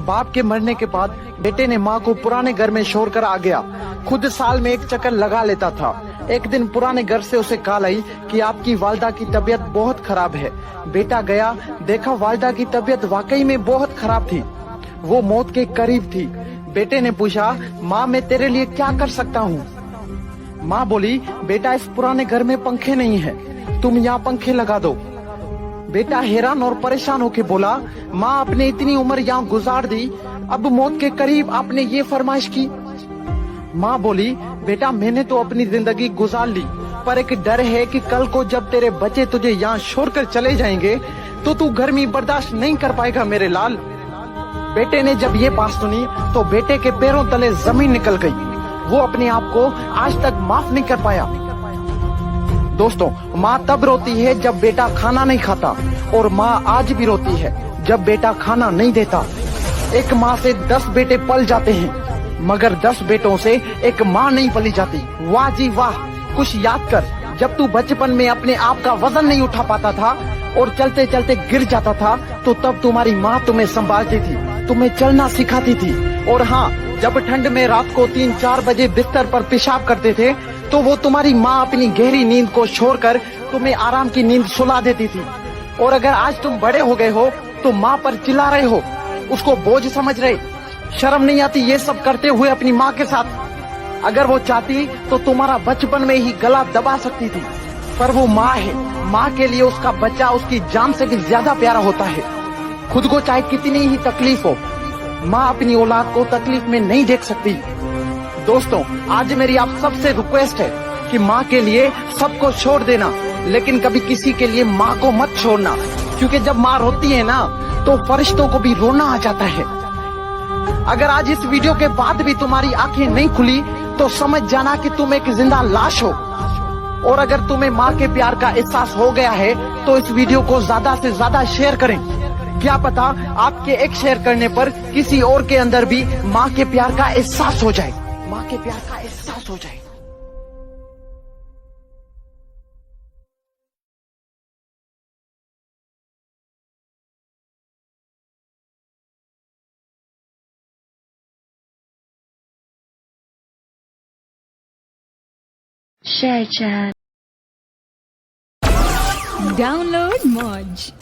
बाप के मरने के बाद बेटे ने माँ को पुराने घर में छोड़कर आ गया। खुद साल में एक चक्कर लगा लेता था। एक दिन पुराने घर से उसे कॉल आई कि आपकी वालिदा की तबीयत बहुत खराब है। बेटा गया, देखा वालिदा की तबीयत वाकई में बहुत खराब थी, वो मौत के करीब थी। बेटे ने पूछा, माँ मैं तेरे लिए क्या कर सकता हूँ? माँ बोली, बेटा इस पुराने घर में पंखे नहीं है, तुम यहाँ पंखे लगा दो। बेटा हैरान और परेशान होके बोला, माँ आपने इतनी उम्र यहाँ गुजार दी, अब मौत के करीब आपने ये फरमाइश की। माँ बोली, बेटा मैंने तो अपनी जिंदगी गुजार ली, पर एक डर है कि कल को जब तेरे बच्चे तुझे यहाँ छोड़कर चले जाएंगे तो तू गर्मी बर्दाश्त नहीं कर पाएगा मेरे लाल। बेटे ने जब ये बात सुनी तो बेटे के पैरों तले जमीन निकल गई। वो अपने आप को आज तक माफ नहीं कर पाया। दोस्तों, माँ तब रोती है जब बेटा खाना नहीं खाता, और माँ आज भी रोती है जब बेटा खाना नहीं देता। एक माँ से 10 बेटे पल जाते हैं, मगर 10 बेटों से एक माँ नहीं पली जाती। वाह जी वाह। कुछ याद कर, जब तू बचपन में अपने आप का वजन नहीं उठा पाता था और चलते चलते गिर जाता था, तो तब तुम्हारी माँ तुम्हें संभालती थी, तुम्हें चलना सिखाती थी। और हाँ, जब ठंड में रात को 3-4 बजे बिस्तर पर पेशाब करते थे तो वो तुम्हारी माँ अपनी गहरी नींद को छोड़कर तुम्हें आराम की नींद सुला देती थी। और अगर आज तुम बड़े हो गए हो तो माँ पर चिल्ला रहे हो, उसको बोझ समझ रहे, शर्म नहीं आती ये सब करते हुए अपनी माँ के साथ? अगर वो चाहती तो तुम्हारा बचपन में ही गला दबा सकती थी, पर वो माँ है। माँ के लिए उसका बच्चा उसकी जान से भी ज्यादा प्यारा होता है। खुद को चाहे कितनी ही तकलीफ हो, माँ अपनी औलाद को तकलीफ में नहीं देख सकती। दोस्तों, आज मेरी आप सबसे रिक्वेस्ट है कि माँ के लिए सबको छोड़ देना, लेकिन कभी किसी के लिए माँ को मत छोड़ना, क्योंकि जब माँ रोती है ना तो फरिश्तों को भी रोना आ जाता है। अगर आज इस वीडियो के बाद भी तुम्हारी आंखें नहीं खुली तो समझ जाना कि तुम एक जिंदा लाश हो। और अगर तुम्हें माँ के प्यार का एहसास हो गया है तो इस वीडियो को ज्यादा से ज्यादा शेयर करें। क्या पता आपके एक शेयर करने पर किसी और के अंदर भी माँ के प्यार का एहसास हो जाए, माँ के प्यार का एहसास हो जाए। Share chat. Download Moj.